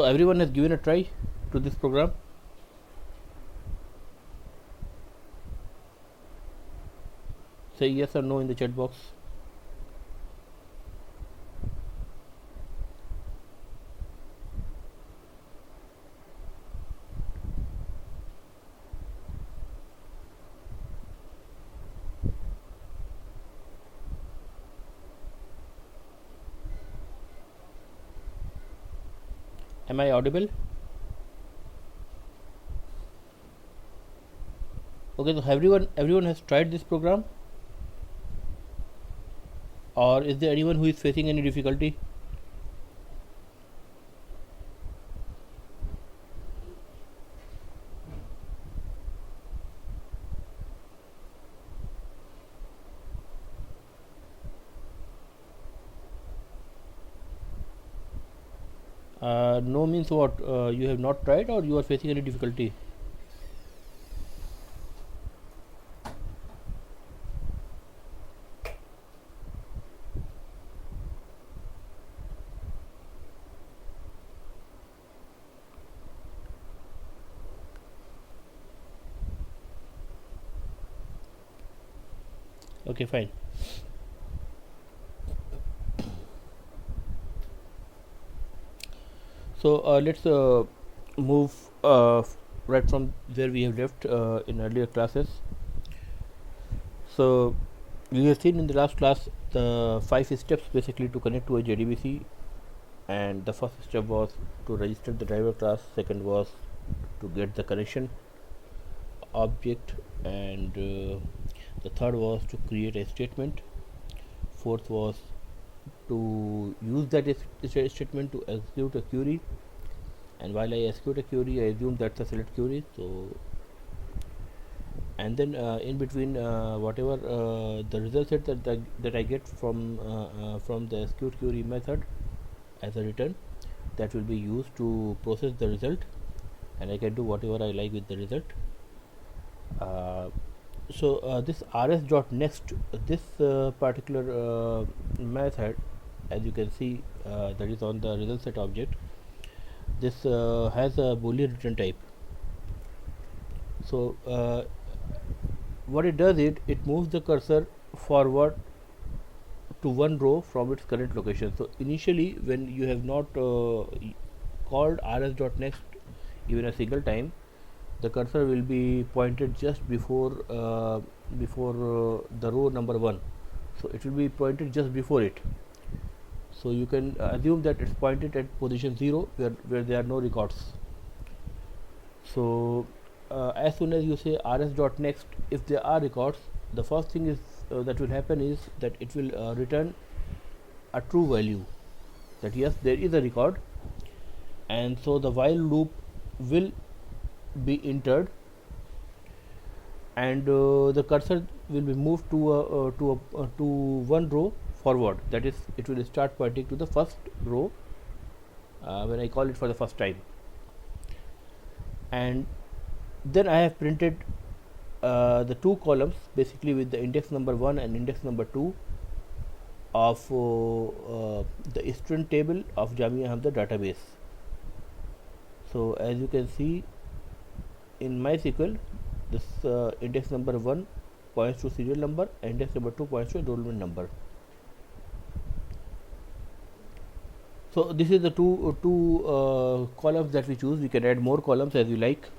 So everyone has given a try to this program. Say yes or no in the chat box. Am I audible? Okay, so everyone has tried this program, or is there anyone who is facing any difficulty? No means what? You have not tried, or you are facing any difficulty? Okay, fine. So let's move right from where we have left in earlier classes. So we have seen in the last class the 5 steps basically to connect to a JDBC, and the first step was to register the driver class, second was to get the connection object, and the third was to create a statement, fourth was to use that statement to execute a query, and while I execute a query I assume that's a select query. So and then in between whatever the result set that I get from the execute query method as a return, that will be used to process the result, and I can do whatever I like with the result. So this rs.next, this particular method, as you can see, that is on the result set object, this has a boolean return type. So what it does, it moves the cursor forward to one row from its current location. So initially when you have not called rs.next even a single time, the cursor will be pointed just before the row number 1. So it will be pointed just before it. So you can assume that it's pointed at position 0 where there are no records. So as soon as you say rs.next, if there are records, the first thing is that will happen is that it will return a true value, that yes, there is a record, and so the while loop will be entered, and the cursor will be moved to one row forward. That is, it will start pointing to the first row when I call it for the first time, and then I have printed the two columns basically with the index number 1 and index number 2 of the student table of Jamia Hamza database. So as you can see in MySQL, this index number 1 points to serial number, and index number 2 points to enrollment number. So this is the two columns that we choose. We can add more columns as you like,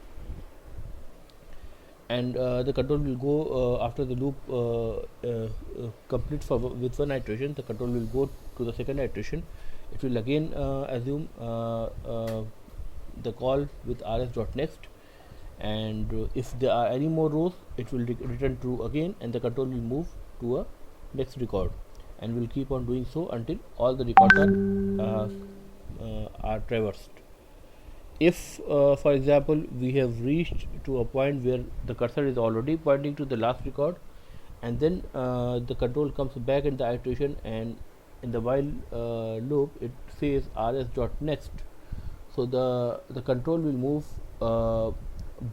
and the control will go after the loop completes with one iteration. The control will go to the second iteration. It will again assume the call with rs.next, and if there are any more rows, it will return true again, and the control will move to a next record, and will keep on doing so until all the records are traversed. If for example we have reached to a point where the cursor is already pointing to the last record, and then the control comes back in the iteration, and in the while loop it says rs.next, so the control will move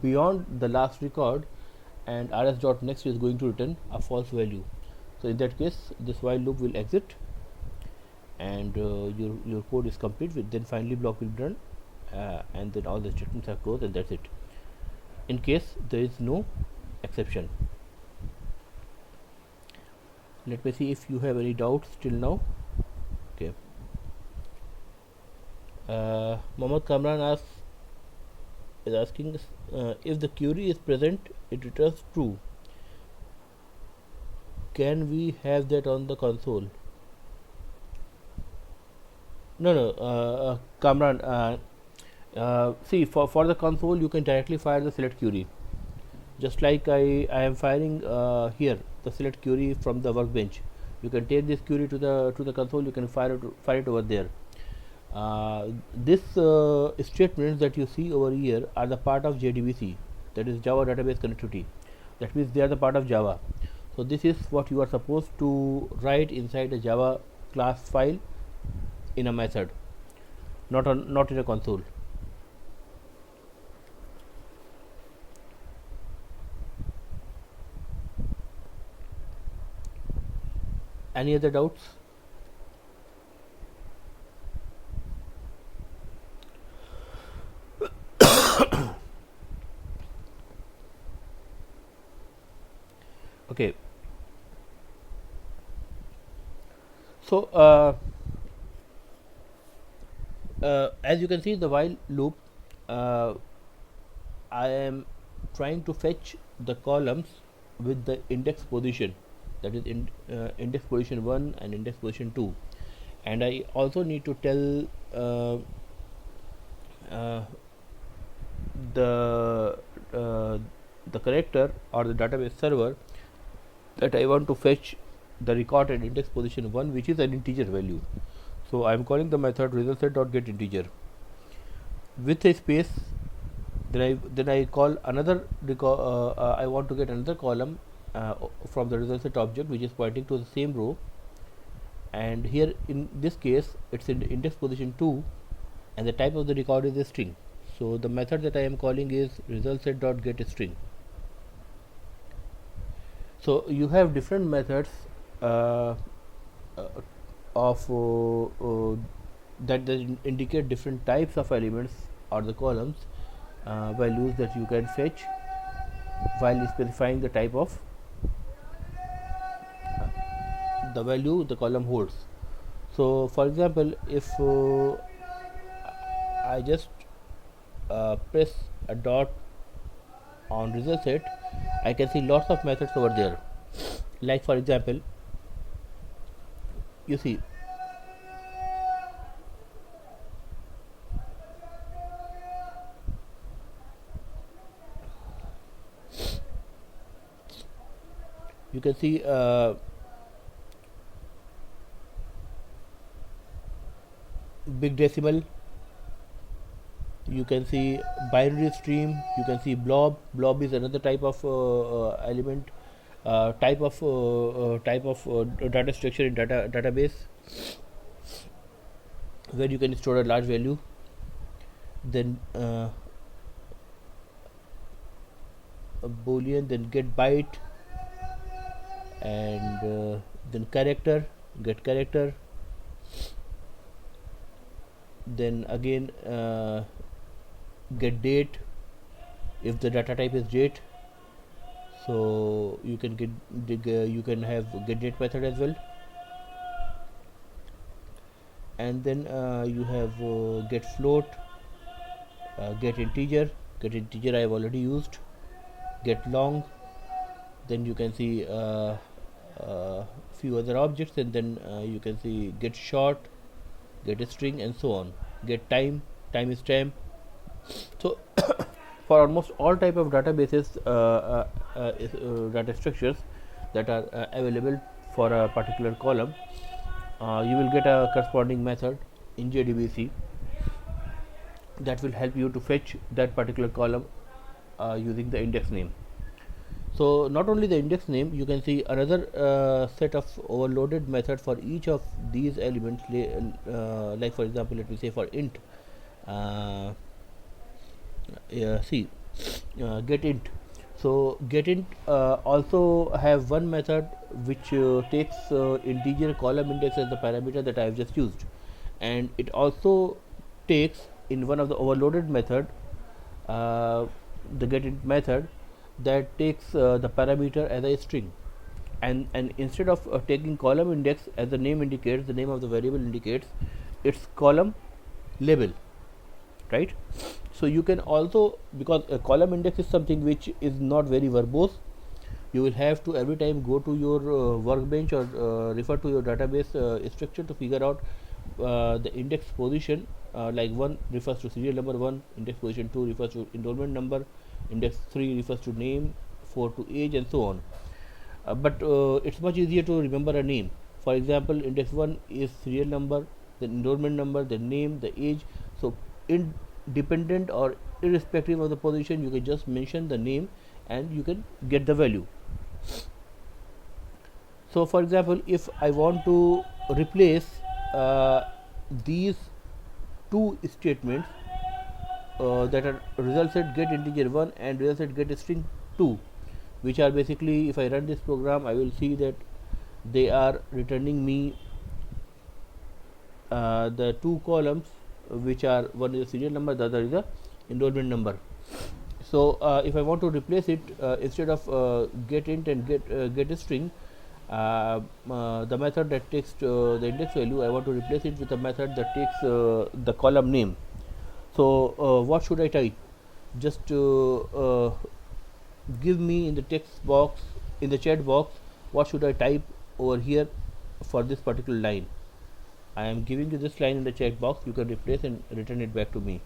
beyond the last record, and rs.next is going to return a false value. So in that case, this while loop will exit, and your code is complete. Then finally block will be done, and then all the statements are closed, and that's it, in case there is no exception. Let me see if you have any doubts till now. Okay. Mohammad Kamran is asking if the query is present, it returns true. Can we have that on the console? No, Kamran. See, for the console, you can directly fire the select query. Just like I am firing here the select query from the workbench. You can take this query to the console. You can fire it over there. This statements that you see over here are the part of JDBC, that is Java Database Connectivity. That means they are the part of Java. So this is what you are supposed to write inside a Java class file in a method, not in a console. Any other doubts? Okay. So as you can see, the while loop, I am trying to fetch the columns with the index position, that is index position 1 and index position 2, and I also need to tell the connector or the database server that I want to fetch the record at index position 1, which is an integer value. So I am calling the method resultSet.getInteger with a space. Then I call another I want to get another column from the resultSet object, which is pointing to the same row, and here in this case it's in index position 2, and the type of the record is a string. So the method that I am calling is resultSet.getString. So you have different methods of that indicate different types of elements or the columns values that you can fetch while specifying the type of the value the column holds. So for example, if I just press a dot on resultSet, I can see lots of methods over there. Like for example, you see you can see big decimal, you can see binary stream, you can see blob. Blob is another type of element, type of data structure in database, where you can store a large value. Then a boolean, then get byte, and then character, get character, then again get date if the data type is date. So you can you can have get date method as well, and then you have get float, get integer. Get integer I have already used. Get long, then you can see few other objects, and then you can see get short, get a string, and so on. Get time, time is stamp. So for almost all type of databases, data structures that are available for a particular column, you will get a corresponding method in JDBC that will help you to fetch that particular column using the index name. So not only the index name, you can see another set of overloaded method for each of these elements, like for example, let me say for int get int. So get int also have one method which takes integer column index as the parameter that I have just used, and it also takes in one of the overloaded method, the getInt method, that takes the parameter as a string, and instead of taking column index, as the name indicates, the name of the variable indicates, it's column label, right? So you can also, because a column index is something which is not very verbose, you will have to every time go to your workbench or refer to your database structure to figure out the index position. Like 1 refers to serial number 1, index position 2 refers to enrollment number, index 3 refers to name, 4 to age, and so on. But it's much easier to remember a name. For example, index 1 is serial number, then enrollment number, then name, the age. So independent or irrespective of the position, you can just mention the name and you can get the value. So for example, if I want to replace these two statements that are result set get integer 1 and result set get string 2, which are basically, if I run this program, I will see that they are returning me the two columns, which are, one is a serial number, the other is a enrollment number. So if I want to replace it, instead of getInt and get string, the method that takes the index value, I want to replace it with a method that takes the column name. So what should I type? Just give me in the text box, in the chat box, what should I type over here for this particular line. I am giving you this line in the chat box. You can replace and return it back to me.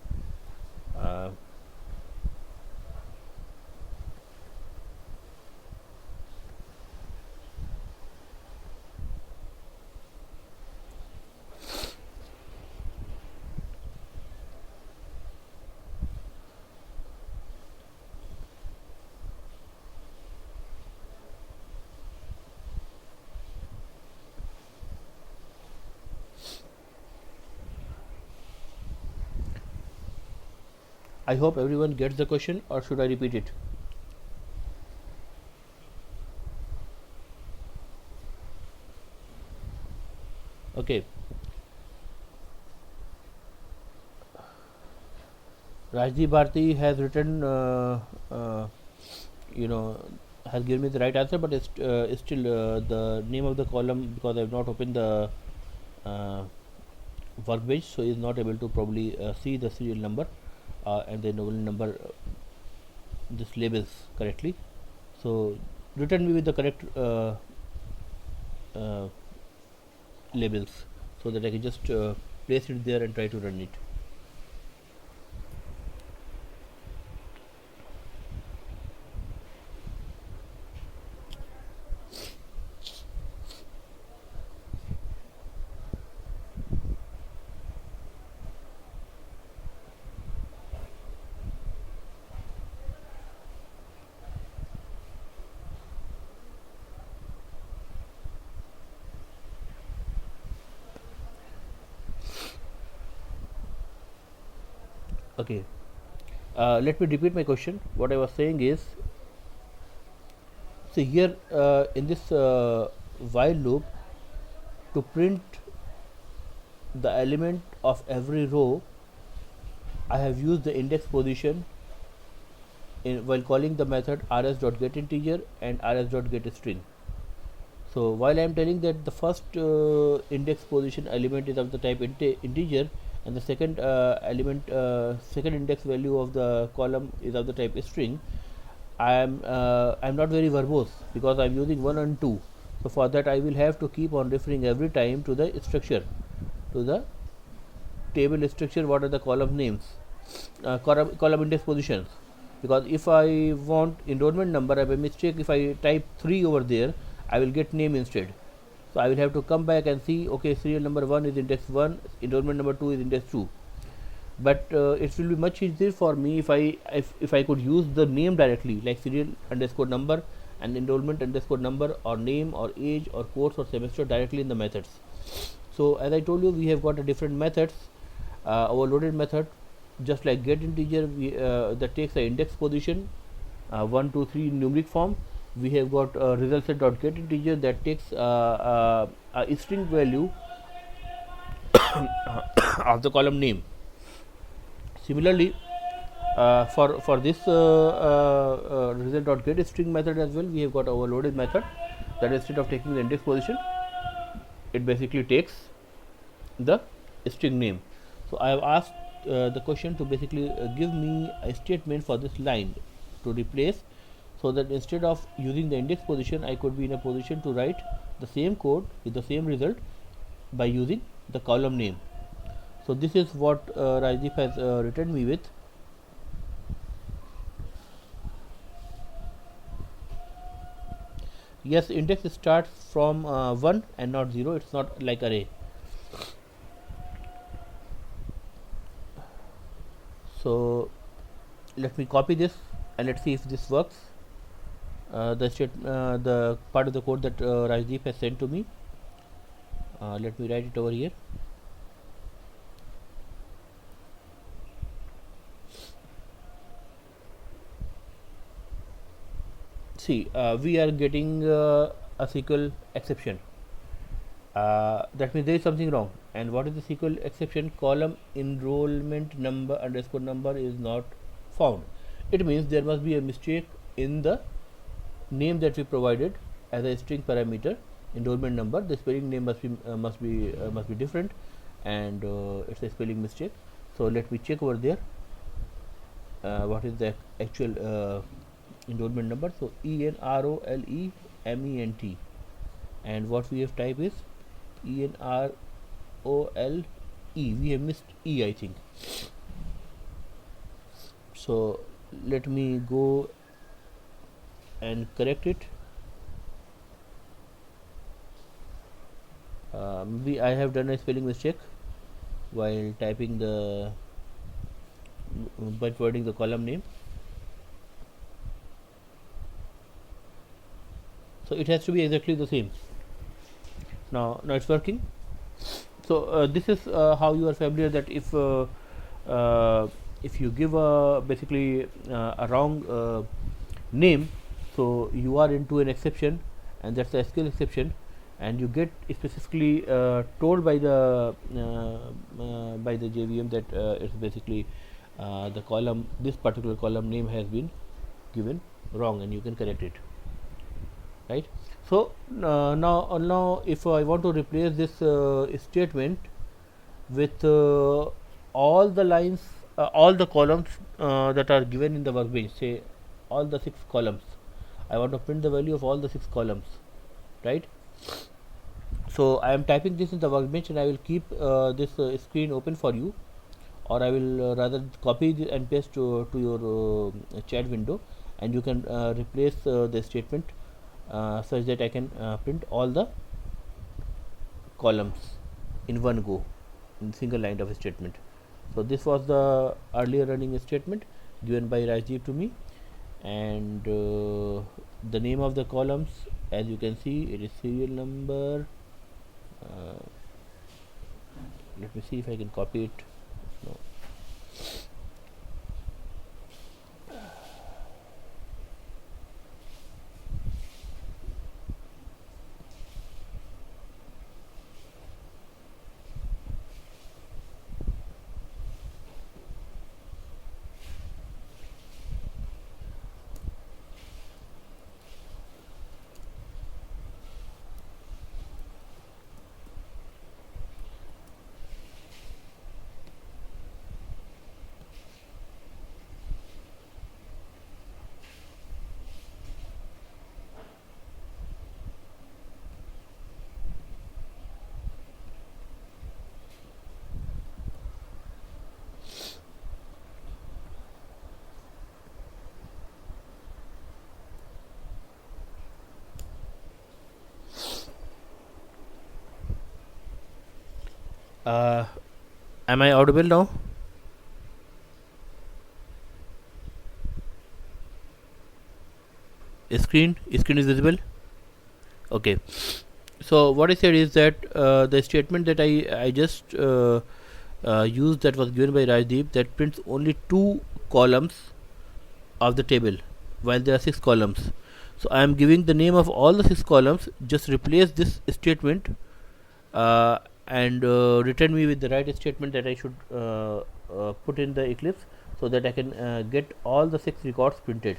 I hope everyone gets the question, or should I repeat it? Okay. Rajdi Bharti has written, has given me the right answer, but it's still the name of the column, because I have not opened the workbench, so is not able to probably see the serial number and the enrollment number, this labels correctly. So return me with the correct labels, so that I can just place it there and try to run it. Okay, let me repeat my question. What I was saying is, see here in this while loop, to print the element of every row, I have used the index position while calling the method rs.getInteger and rs.getString. So while I am telling that the first index position element is of the type integer, and the second second index value of the column is of the type string, I'm not very verbose, because I'm using 1 and 2. So for that I will have to keep on referring every time to the structure, to the table structure, what are the column names, column index positions. Because if I want enrollment number, I by mistake, if I type 3 over there, I will get name instead. So I will have to come back and see, okay, serial number 1 is index 1, enrollment number 2 is index 2. But it will be much easier for me if I could use the name directly, like serial underscore number and enrollment underscore number, or name or age or course or semester directly in the methods. So as I told you, we have got a different methods, overloaded method, just like getInteger, that takes the index position 1, 2, 3 in numeric form. We have got result set dot getInteger that takes a string value of the column name. Similarly, for this result.getString method as well, we have got our loaded method that instead of taking the index position, it basically takes the string name. So I have asked the question to basically give me a statement for this line to replace, so that instead of using the index position, I could be in a position to write the same code with the same result by using the column name. So this is what Rajdeep has written me with. Yes, index starts from 1 and not 0. It's not like array. So let me copy this and let's see if this works. The part of the code that Rajdeep has sent to me. Let me write it over here. See, we are getting a SQL exception. That means there is something wrong. And what is the SQL exception? Column enrollment number underscore number is not found. It means there must be a mistake in the name that we provided as a string parameter, enrollment number. The spelling name must be different, and it's a spelling mistake. So let me check over there. What is the actual enrollment number? So ENROLEMENT, and what we have typed is ENROLE. We have missed E, I think. So let me go and correct it. Maybe I have done a spelling mistake while typing by providing the column name. So it has to be exactly the same. Now it's working. So this is how you are familiar that if you give basically a wrong name, so you are into an exception, and that's the SQL exception, and you get specifically told by the JVM that it's basically the column, this particular column name has been given wrong, and you can correct it, right? So now if I want to replace this statement with all the lines, all the columns that are given in the workbench, say all the 6 columns, I want to print the value of all the 6 columns, right? So I am typing this in the workbench, and I will keep this screen open for you, or I will rather copy and paste to your chat window, and you can replace the statement such that I can print all the columns in one go in single line of a statement. So this was the earlier running statement given by Rajdeep to me, and the name of the columns, as you can see, it is serial number. Let me see if I can copy it. No. Am I audible now? Screen is visible. Okay. So what I said is that the statement that I just used, that was given by Rajdeep, that prints only 2 columns of the table while there are 6 columns. So I am giving the name of all the 6 columns. Just replace this statement and return me with the right statement that I should put in the Eclipse so that I can get all the 6 records printed.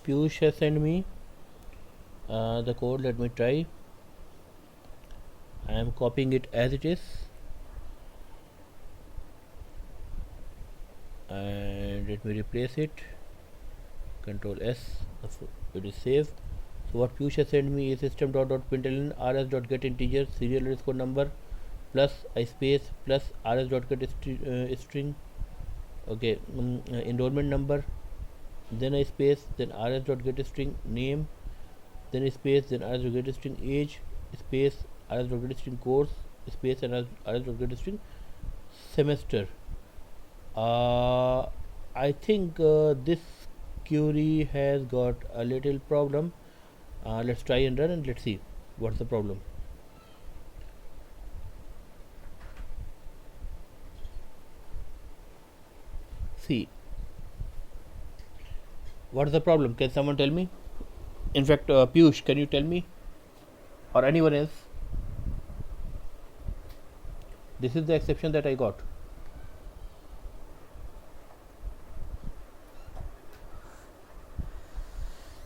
Piyush has sent me the code. Let me try. I am copying it as it is and let me replace it. Control S. It is saved. So what Piyush has sent me is system.println rs.getInteger serial underscore number plus I space plus rs.get string. Okay, enrollment number, then I space, then rs.get string name, then I space, then rs.get string age, space rs.get string course, space and rs.get string semester. I think this query has got a little problem. Let's try and run and let's see what's the problem. See, what is the problem? Can someone tell me? In fact, Piyush, can you tell me, or anyone else? This is the exception that I got.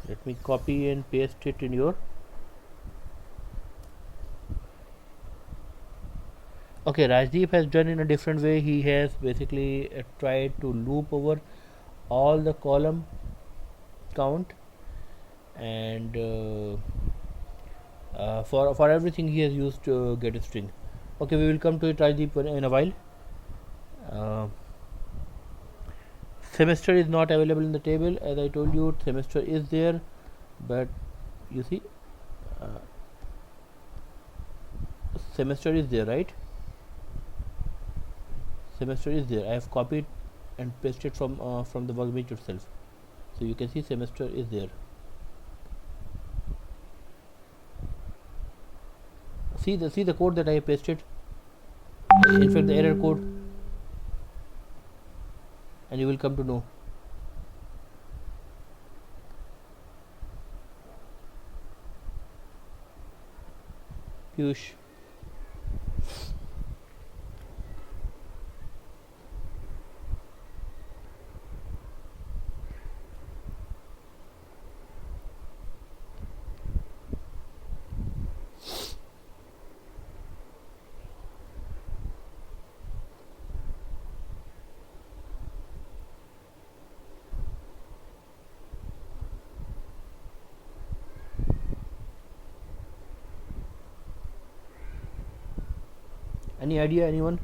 Let me copy and paste it in your. Okay, Rajdeep has done in a different way. He has basically tried to loop over all the column count, and for everything he has used get string. Okay, we will come to it, Rajdeep, in a while. Uh, semester is not available in the table, as I told you. Semester is there, but you see, semester is there, right? Semester is there. I have copied and pasted from the workbench itself, so you can see semester is there. See the code that I have pasted. In fact, the error code, and you will come to know. Piyush. Any idea, anyone?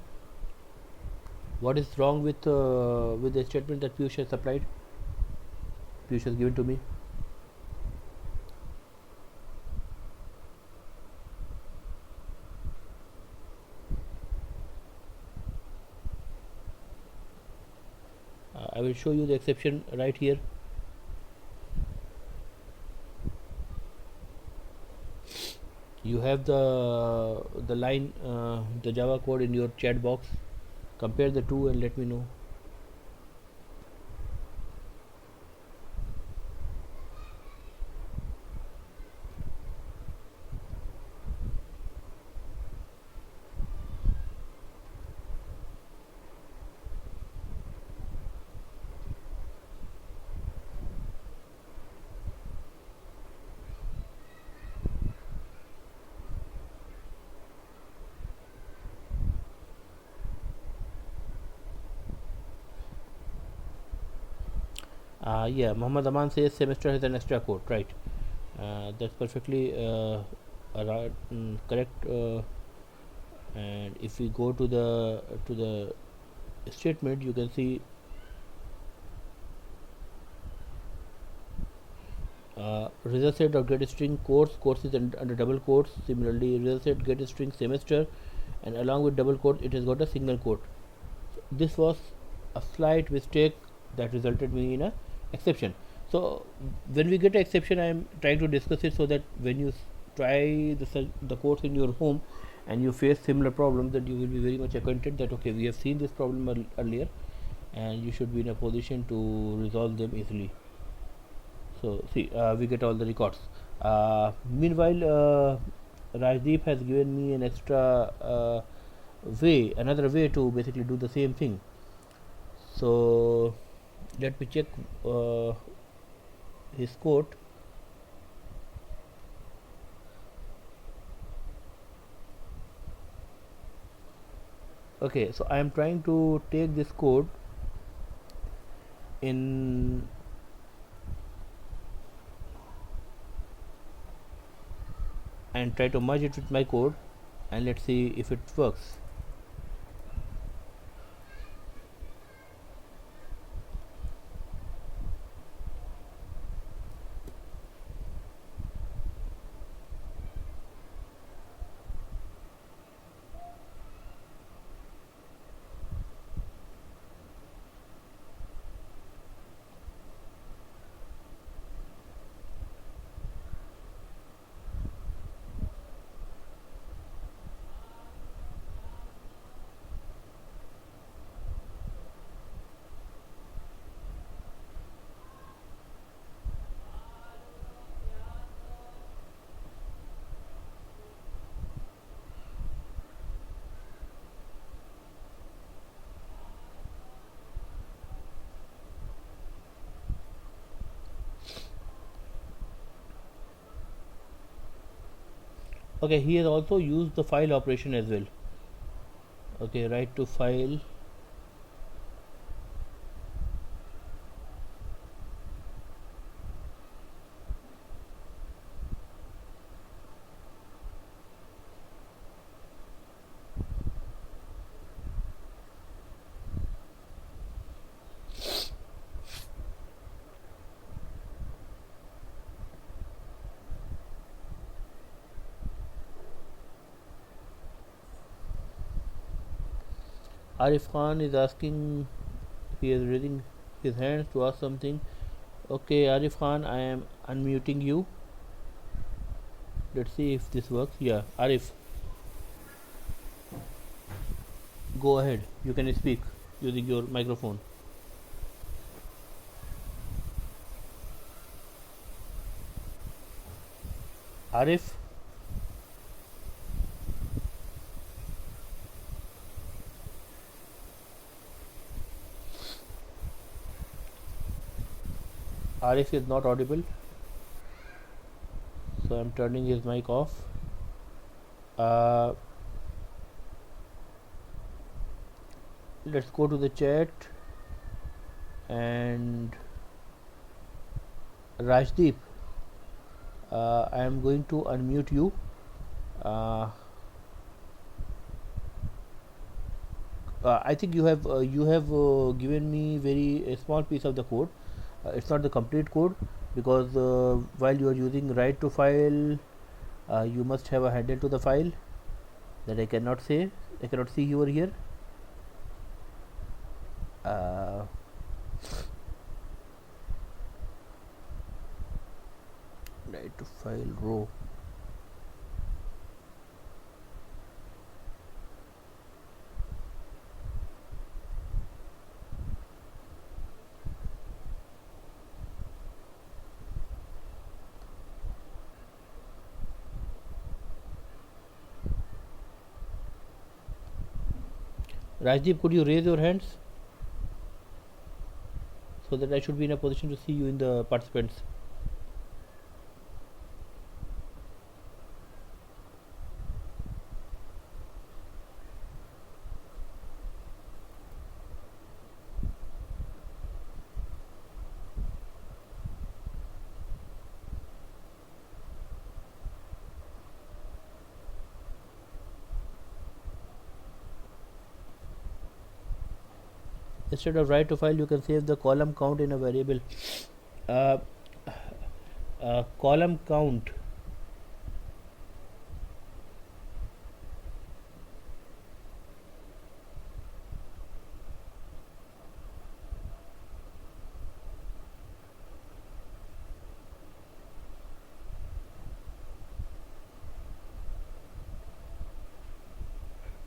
What is wrong with the statement that Piyush has supplied? Piyush has given to me. I will show you the exception right here. You have the line, the Java code in your chat box. Compare the two and let me know. Yeah, Muhammad Aman says semester has an extra code, right? That's perfectly correct. And if we go to the statement, you can see result set or get string course is under double quotes. Similarly, result set get string semester, and along with double quote, it has got a single quote. This was a slight mistake that resulted me in a exception. So when we get an exception, I am trying to discuss it so that when you try the course in your home and you face similar problems, that you will be very much acquainted that okay, we have seen this problem earlier, and you should be in a position to resolve them easily. So see, we get all the records. Meanwhile, Rajdeep has given me an extra another way to basically do the same thing. So let me check uh, his code. Okay, so I am trying to take this code in and try to merge it with my code, and let's see if it works. Okay, he has also used the file operation as well. Okay, write to file. Arif Khan is asking, he is raising his hands to ask something. Okay, Arif Khan, I am unmuting you. Let's see if this works. Yeah, Arif, go ahead. You can speak using your microphone. Arif, Arif is not audible, so I'm turning his mic off. Uh, let's go to the chat, and Rajdeep, I am going to unmute you. Uh, I think you have given me very a small piece of the code. It's not the complete code, because while you are using write to file, you must have a handle to the file that I cannot say. I cannot see over here. Uh, write to file row. Rajdeep, could you raise your hands so that I should be in a position to see you in the participants? instead of write to file, you can save the column count in a variable. uh, Column count,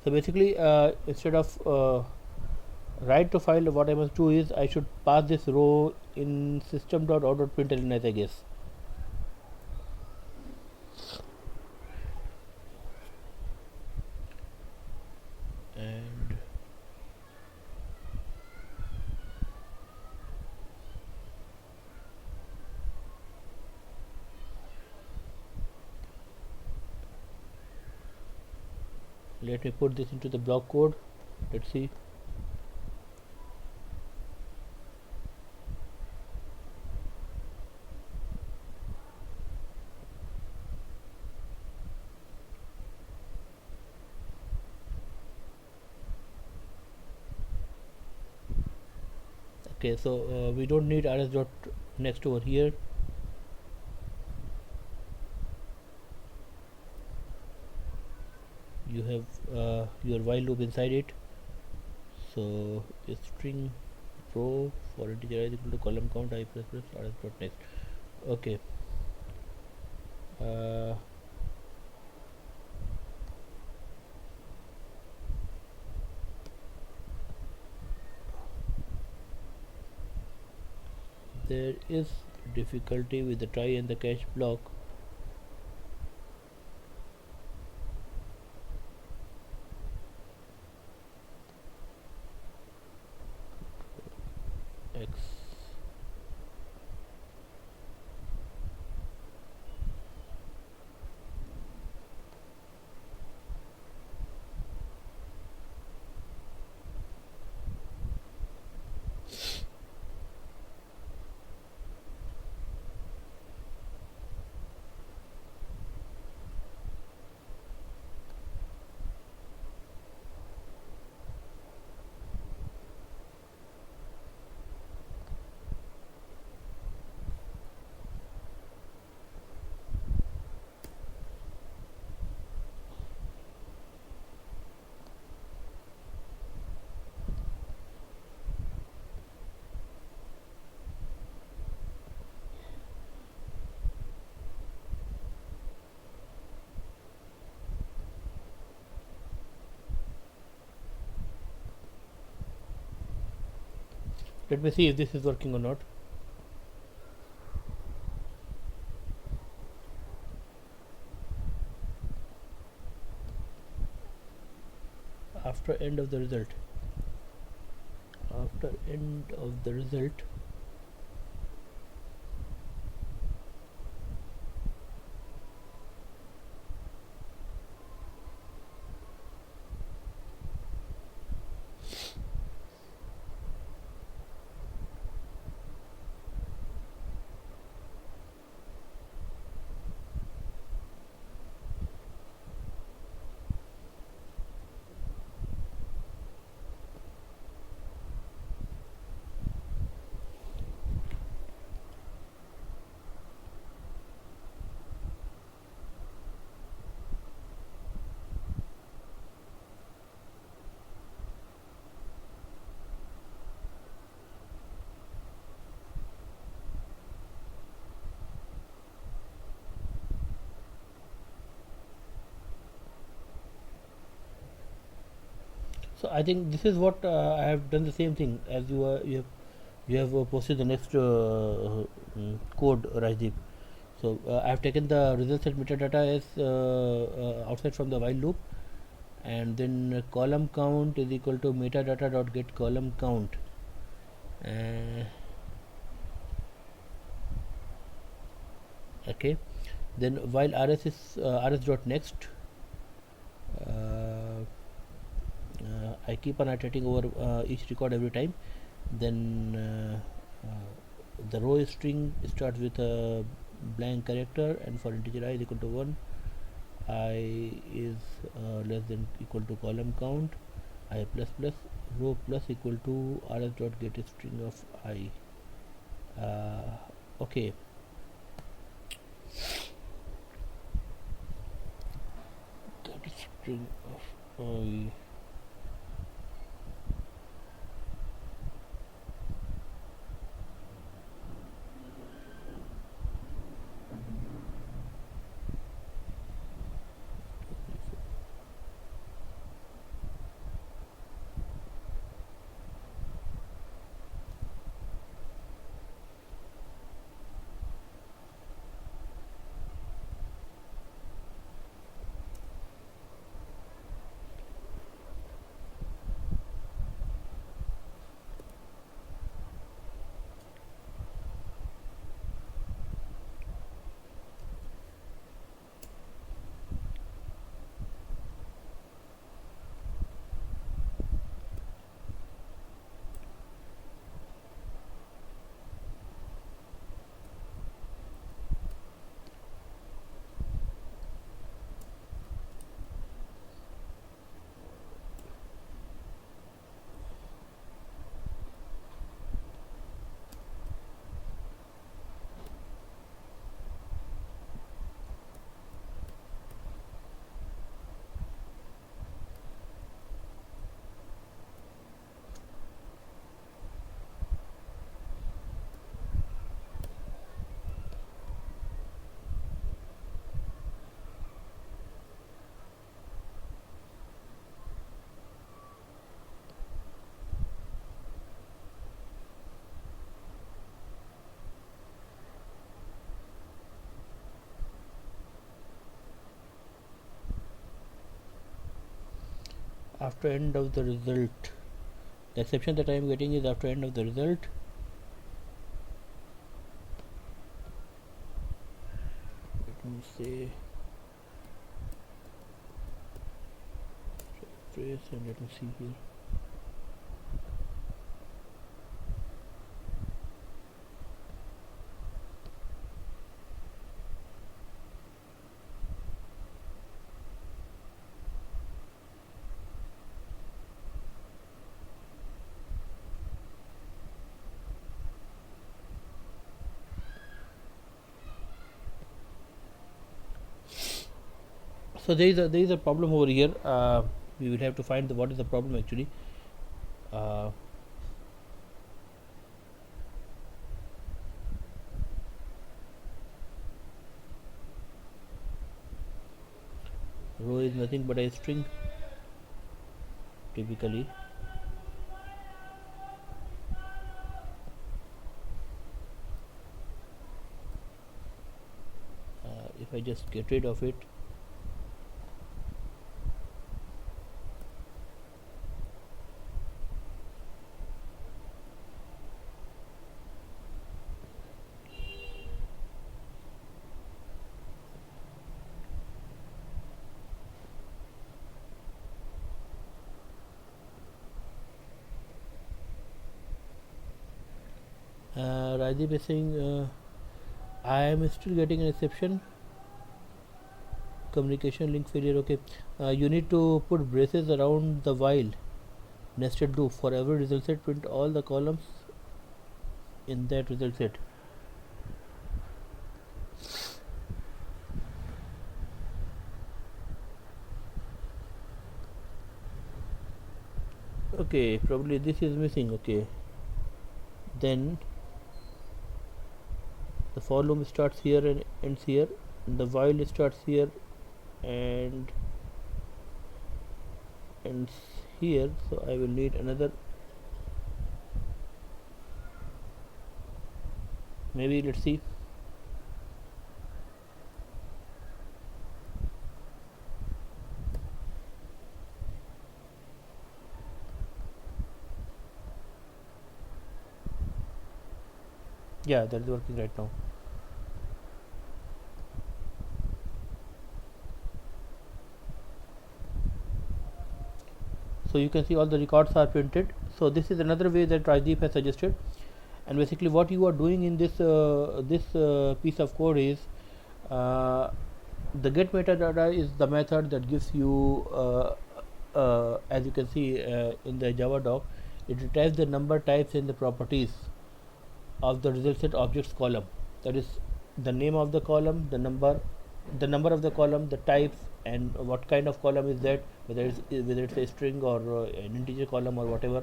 so basically instead of write to file, what I must do is I should pass this row in system.out.println, as I guess. And let me put this into the block code. Let's see. Okay, so we don't need rs dot next over here. You have your while loop inside it. So string row for integer is equal to column count I plus plus rs dot next. Okay. Uh, there is difficulty with the try and the catch block. X. Let me see if this is working or not. After end of the result, so I think this is what I have done the same thing as you have posted the next code, Rajdeep. So I have taken the results and metadata as outside from the while loop, and then column count is equal to metadata dot get column count. Okay, then while rs is rs dot next, I keep on iterating over each record every time. Then the row string starts with a blank character, and for integer I is equal to 1, I is less than equal to column count, I plus plus row plus equal to rs dot get string of I. Okay, get string of I. After end of the result, the exception that I am getting is after end of the result, let me say trace, and let me see here. So there is a problem over here. We will have to find what is the problem actually. Uh, row is nothing but a string typically. If I just get rid of it, Rajiv is saying I am still getting an exception. Communication link failure. Okay, you need to put braces around the while nested loop. For every result set, print all the columns in that result set. Okay, probably this is missing. Okay, then the for loop starts here and ends here, and the while starts here and ends here. So I will need another, maybe let's see. Yeah, that is working right now. So you can see all the records are printed. So this is another way that Rajdeep has suggested, and basically what you are doing in this piece of code is the get metadata is the method that gives you as you can see in the Java doc, it retrieves the number, types, and the properties of the result set objects column. That is the name of the column, the number of the column, the types, and what kind of column is that, whether it's a string or an integer column or whatever.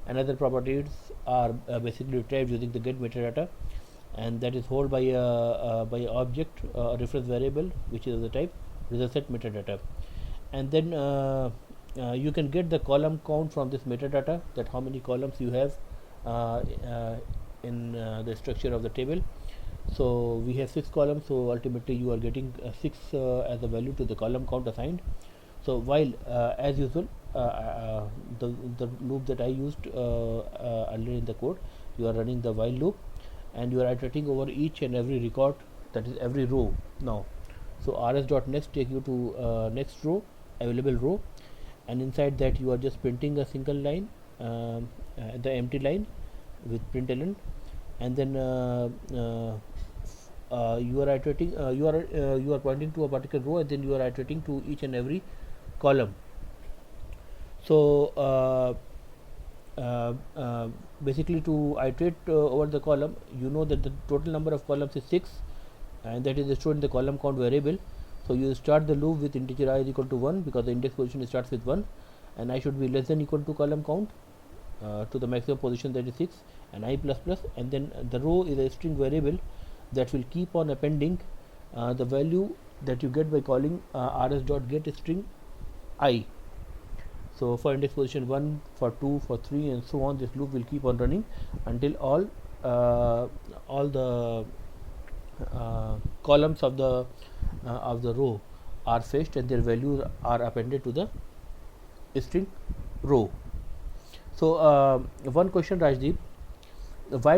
And other properties are basically retrieved using the get metadata, and that is held by a object, a reference variable, which is of the type result set metadata. And then you can get the column count from this metadata, that how many columns you have in the structure of the table. So we have 6 columns, so ultimately you are getting 6 as a value to the column count assigned. So while as usual, the loop that I used earlier in the code, you are running the while loop, and you are iterating over each and every record, that is every row now. So rs.next take you to next row, available row, and inside that you are just printing a single line, the empty line with println, and then you are iterating, you are pointing to a particular row, and then you are iterating to each and every column. So basically, to iterate over the column, you know that the total number of columns is 6, and that is stored in the column count variable. So you start the loop with integer I is equal to 1, because the index position starts with 1, and I should be less than equal to column count to the maximum position, that is 6, and I plus plus, and then the row is a string variable that will keep on appending the value that you get by calling rs.getString I. So for index position 1, for 2, for 3, and so on, this loop will keep on running until all the columns of the row are fetched and their values are appended to the string row. So one question, Rajdeep, why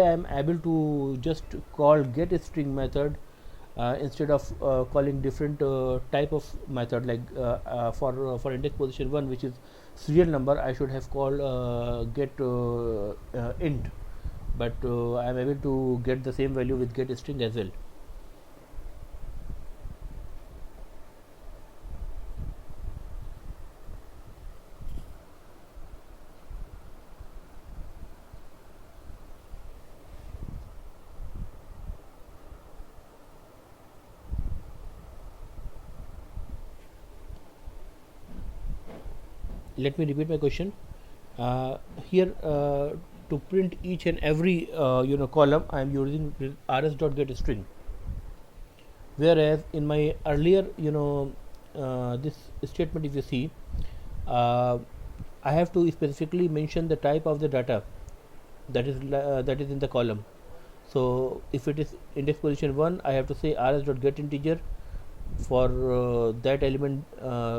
I am able to just call getString method instead of calling different type of method, like for index position 1, which is serial number, I should have called get int, but I am able to get the same value with getString as well. Let me repeat my question. Here to print each and every column, I am using rs.getString, whereas in my earlier this statement, if you see, I have to specifically mention the type of the data that is in the column. So if it is index position 1, I have to say rs.getInteger for that element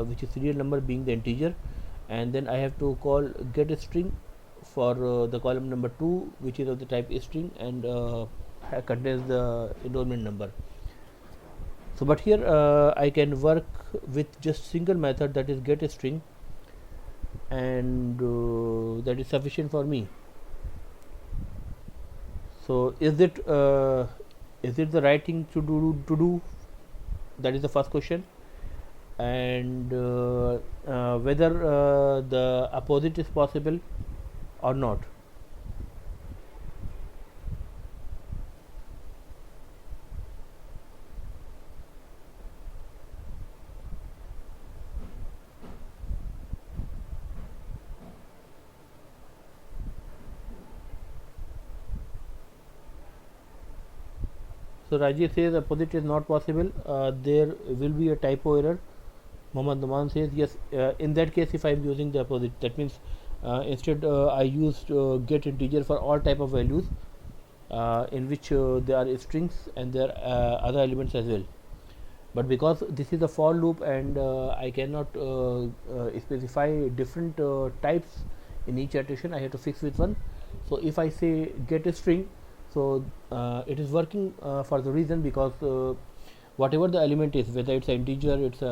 which is serial number being the integer, and then I have to call getString for the column number 2, which is of the type string and contains the enrollment number. So but here I can work with just single method, that is getString, and that is sufficient for me. So is it the right thing to do? That is the first question. And whether the opposite is possible or not. So Rajiv says opposite is not possible. There will be a typo error. Mohammad Naman says yes. In that case, if I am using the opposite, that means instead I used get integer for all type of values in which there are strings and there are other elements as well. But because this is a for loop and I cannot specify different types in each iteration, I have to fix with one. So if I say get a string, so it is working for the reason because whatever the element is, whether it's an integer, it's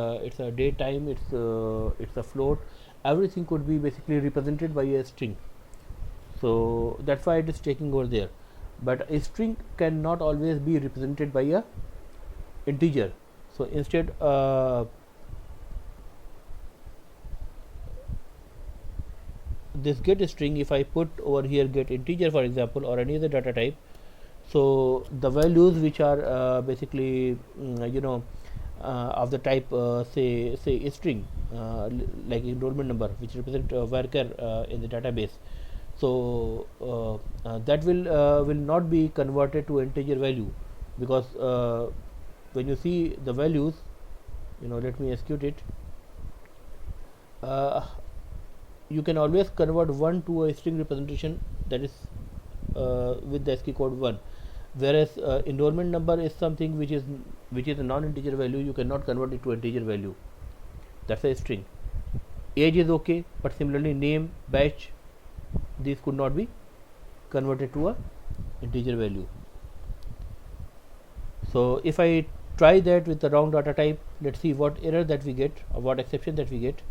a date time, it's a float, everything could be basically represented by a string. So that's why it is taking over there. But a string cannot always be represented by a integer. So instead this get string, if I put over here get integer for example, or any other data type, so the values which are basically of the type say string, like enrollment number, which represent varchar in the database, so that will not be converted to integer value, because when you see the values, let me execute it. You can always convert 1 to a string representation, that is with the ASCII code 1, whereas enrollment number is something which is a non-integer value. You cannot convert it to integer value. That's a string. Age is okay, but similarly name, batch, these could not be converted to a integer value. So if I try that with the wrong data type, let's see what error that we get, or what exception that we get.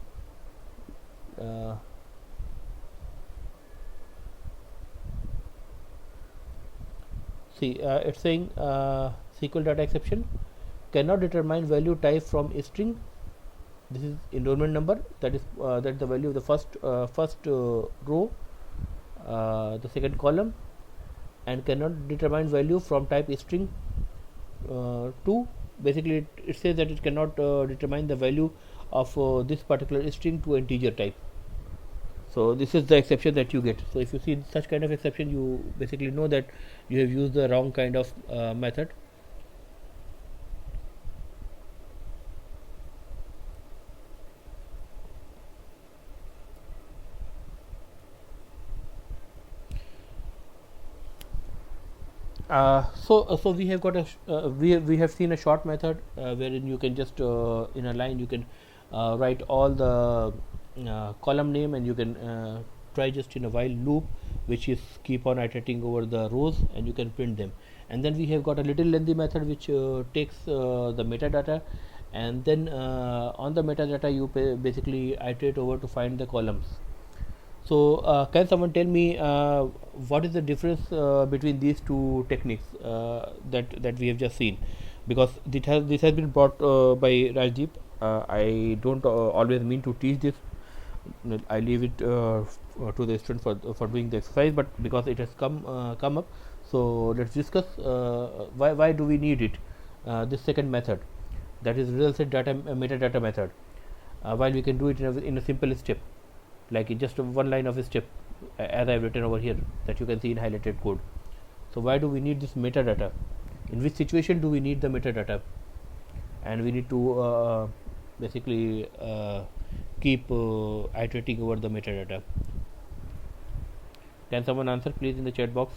See, it's saying SQL data exception, cannot determine value type from a string. This is enrollment number, that is the value of the first row, the second column, and cannot determine value from type string 2. Basically it says that it cannot determine the value of this particular string to integer type. So this is the exception that you get. So if you see such kind of exception, you basically know that you have used the wrong kind of method. So we have got a we have seen a short method wherein you can just in a line you can write all the column name, and you can try just in a while loop, which is keep on iterating over the rows, and you can print them. And then we have got a little lengthy method which takes the metadata, and then on the metadata you basically iterate over to find the columns. So can someone tell me what is the difference between these two techniques that we have just seen? Because this has been brought by Rajdeep. I don't always mean to teach this. I leave it to the student for doing the exercise, but because it has come up, so let's discuss why do we need it, this second method, that is result set data metadata method, while we can do it in a simple step, like in just one line of a step, as I have written over here, that you can see in highlighted code. So why do we need this metadata? In which situation do we need the metadata? And we need to basically keep iterating over the metadata. Can someone answer please in the chat box?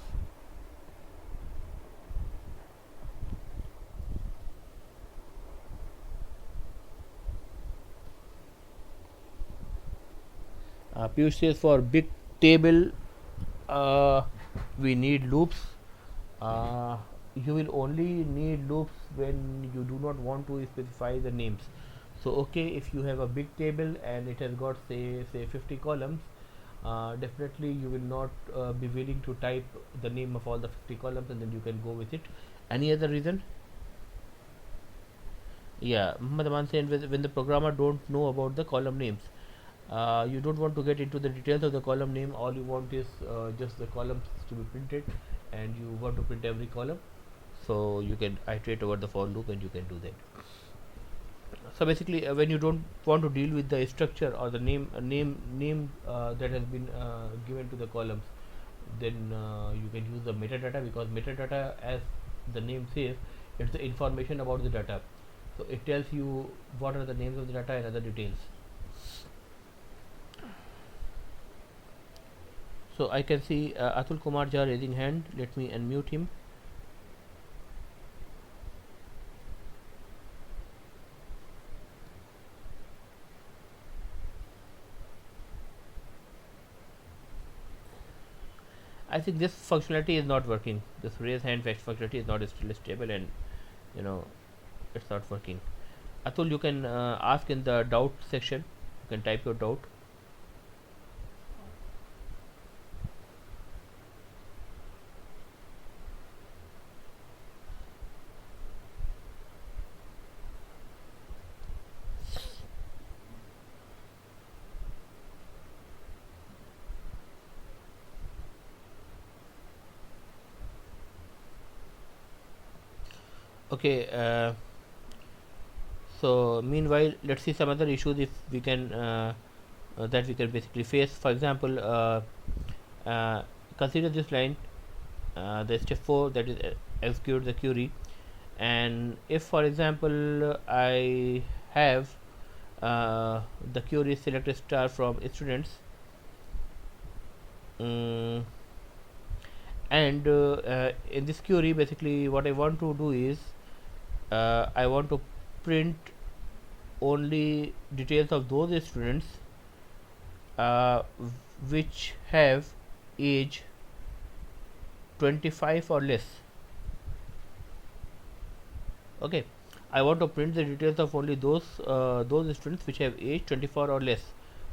Piyush says for big table we need loops. You will only need loops when you do not want to specify the names. So okay, if you have a big table and it has got say 50 columns, definitely you will not be willing to type the name of all the 50 columns, and then you can go with it. Any other reason? Yeah, Muhammad Aman saying when the programmer don't know about the column names, you don't want to get into the details of the column name. All you want is just the columns to be printed, and you want to print every column, so you can iterate over the for loop and you can do that. So basically when you don't want to deal with the structure or the name that has been given to the columns, then you can use the metadata, because metadata, as the name says, it's the information about the data. So it tells you what are the names of the data and other details. So I can see Atul Kumar Jha raising hand. Let me unmute him. I think this functionality is not working. This raise hand functionality is not still stable, and it's not working. Atul, you can ask in the doubt section. You can type your doubt. Okay, so meanwhile let's see some other issues if we can that we can basically face. For example, uh, consider this line, the step 4, that is execute the query. And if for example I have the query select a star from students, um, and in this query basically what I want to do is I want to print only details of those students uh, which have age 25 or less. Okay, I want to print the details of only those students which have age 24 or less.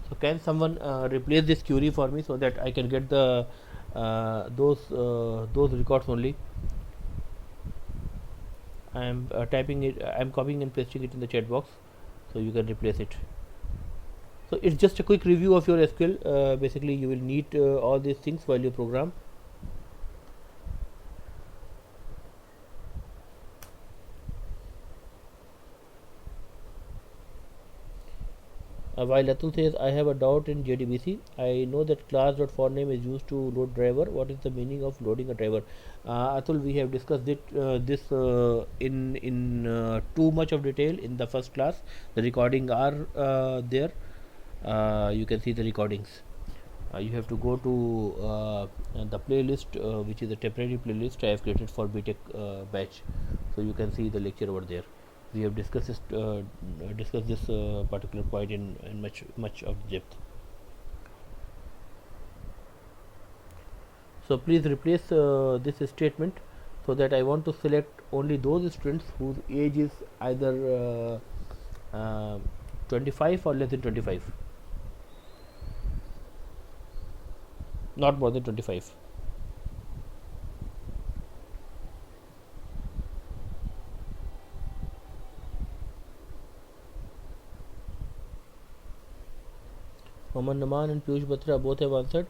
So can someone replace this query for me so that I can get the those records only? I am typing it, I am copying and pasting it in the chat box, so you can replace it. So it's just a quick review of your SQL. Basically you will need all these things while you program. While Atul says, I have a doubt in JDBC. I know that class.forName is used to load driver. What is the meaning of loading a driver? Atul, we have discussed this in too much of detail in the first class. The recording are there. You can see the recordings. You have to go to the playlist, which is a temporary playlist I have created for BTech batch. So you can see the lecture over there. We have discussed this particular point in much of depth. So please replace this statement so that I want to select only those students whose age is either 25 or less than 25, not more than 25. Mohammad Naman and Piyush Batra both have answered.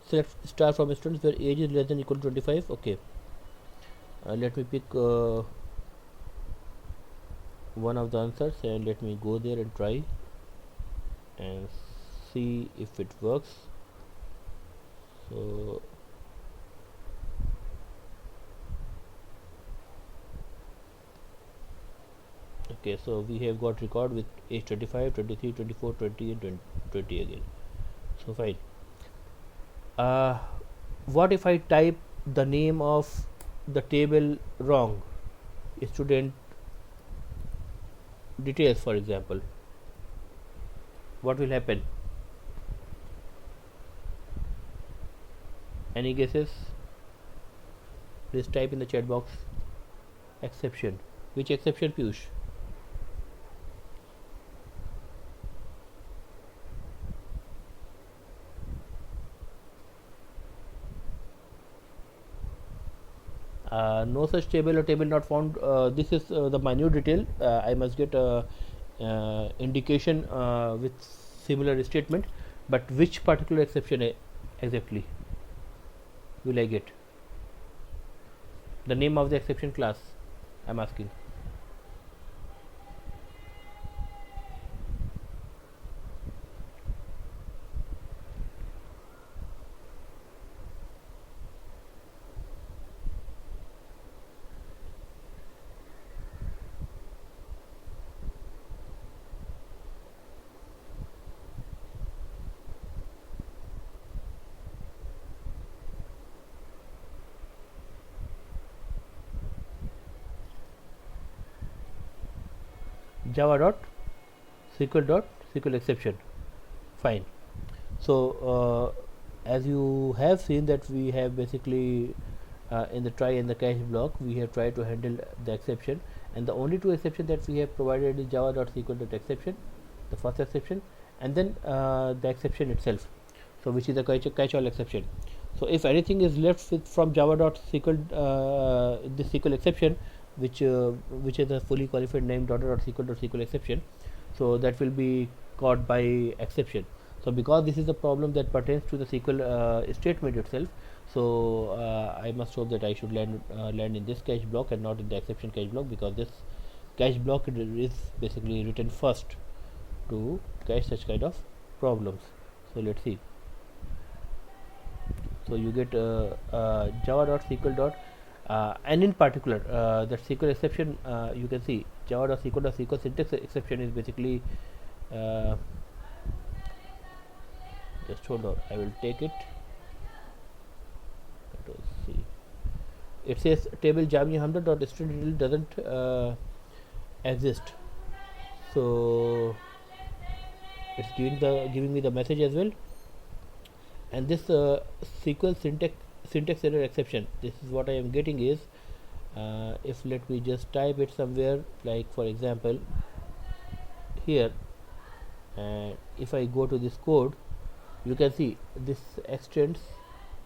Select star from students where age is less than equal to 25. Okay, let me pick one of the answers and let me go there and try and see if it works. So okay, so we have got record with age 25, 23, 24, 20 and 20 again. So fine. What if I type the name of the table wrong? Student details, for example. What will happen? Any guesses? Please type in the chat box. Exception. Which exception, Piyush? No such table or table not found. This is the minute detail. I must get a indication with similar statement, but which particular exception exactly will I get? The name of the exception class I am asking. Java dot SQL exception. Fine. So as you have seen that we have basically in the try and the catch block we have tried to handle the exception, and the only two exceptions that we have provided is java.sql.exception, the first exception, and then the exception itself, so which is the catch-all exception. So if anything is left with from java.sql, this SQL exception, which is a fully qualified name .sql.sql exception, so that will be caught by exception. So because this is a problem that pertains to the SQL statement itself, So I must hope that I should land in this cache block and not in the exception cache block, because this cache block is basically written first to catch such kind of problems. So let's see. So you get java.sql. And in particular, that SQL exception, you can see java.sql syntax exception is basically, just hold on, I will take it. Let us see. It says table Jamni Hamza.string doesn't exist. So it's giving me the message as well. And this SQL syntax error exception, this is what I am getting is, if let me just type it somewhere, like for example here, and if I go to this code, you can see this extends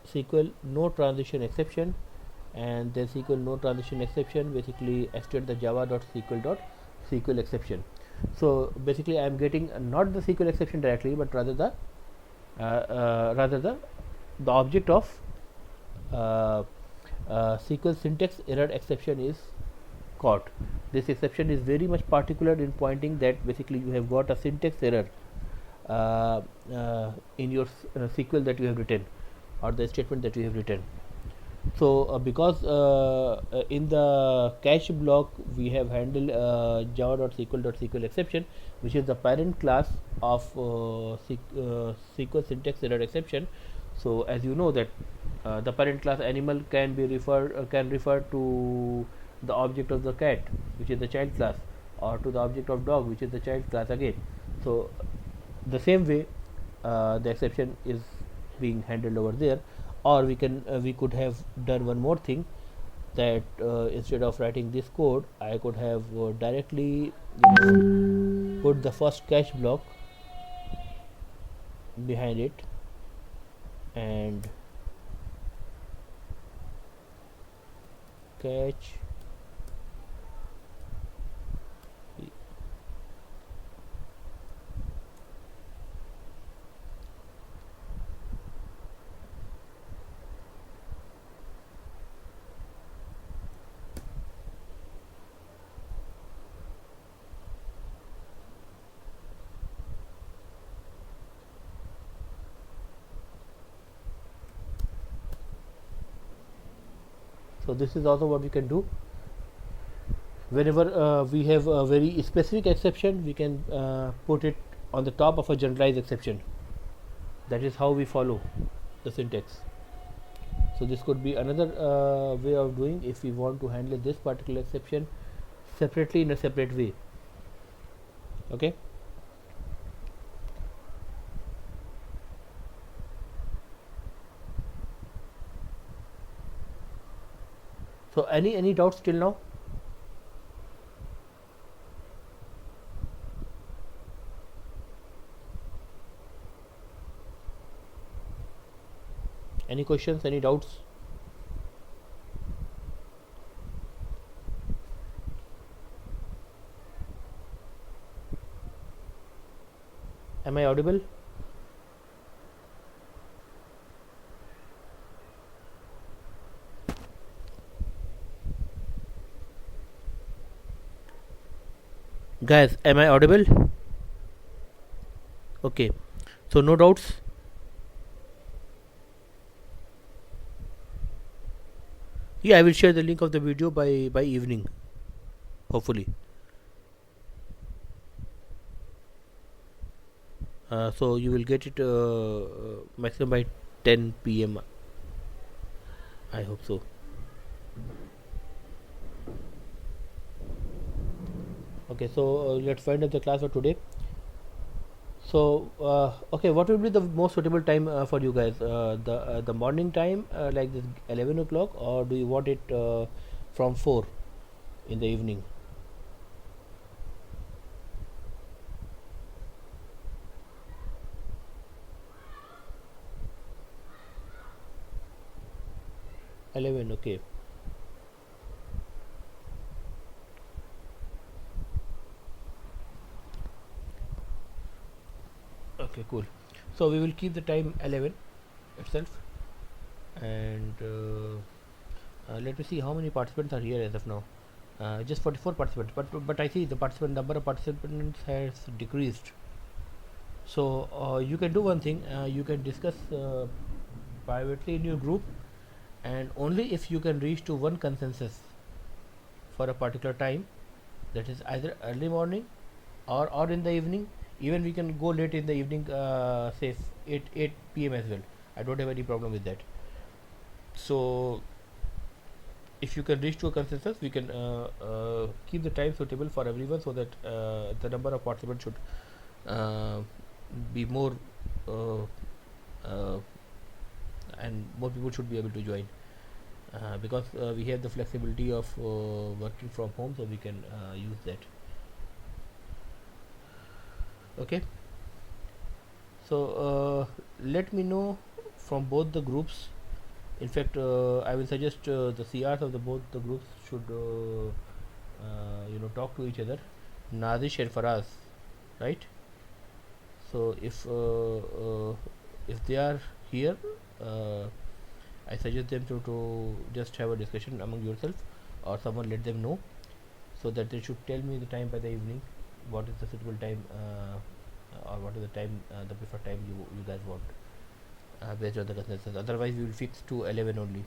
SQL no transition exception, and the SQL no transition exception basically extend the java.sql exception. So basically I am getting not the SQL exception directly, but rather the object of SQL syntax error exception is caught. This exception is very much particular in pointing that basically you have got a syntax error in your SQL that you have written, or the statement that you have written. So because in the cache block we have handled java.sql exception, which is the parent class of SQL syntax error exception. So as you know that the parent class animal can refer to the object of the cat, which is the child class, or to the object of dog, which is the child class again. So the same way the exception is being handled over there. Or we could have done one more thing, that instead of writing this code, I could have directly put the first cache block behind it, and catch So this is also what we can do. Whenever we have a very specific exception, we can put it on the top of a generalized exception. That is how we follow the syntax. So this could be another way of doing if we want to handle this particular exception separately in a separate way. Okay. So any doubts till now? Any questions, any doubts? Am I audible? Guys, am I audible? Okay, so no doubts. Yeah, I will share the link of the video by evening, hopefully. So you will get it maximum by 10 p.m. I hope so. Okay, so let's find out the class for today. So okay, what will be the most suitable time for you guys? The morning time, like this 11 o'clock, or do you want it from 4 in the evening? Okay. Okay, cool. So we will keep the time 11 itself. and let me see how many participants are here as of now. Just 44 participants, but I see the participant number of participants has decreased. So you can do one thing, you can discuss privately in your group, and only if you can reach to one consensus for a particular time, that is either early morning or in the evening. Even we can go late in the evening, say 8 p.m. as well. I don't have any problem with that. So if you can reach to a consensus, we can keep the time suitable for everyone, so that the number of participants should uh, be more, uh, uh, and more people should be able to join, because we have the flexibility of working from home, so we can use that. Okay, so let me know from both the groups. In fact, I will suggest the CRs of the both the groups should talk to each other, Nazish and Faraz, right? So if they are here, I suggest them to just have a discussion among yourself, or someone let them know, so that they should tell me the time by the evening, what is the suitable time, or what is the time, the preferred time you guys want, based on the consensus. Otherwise we will fix to 11 only.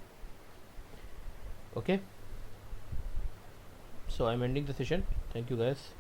Okay, so I'm ending the session. Thank you guys.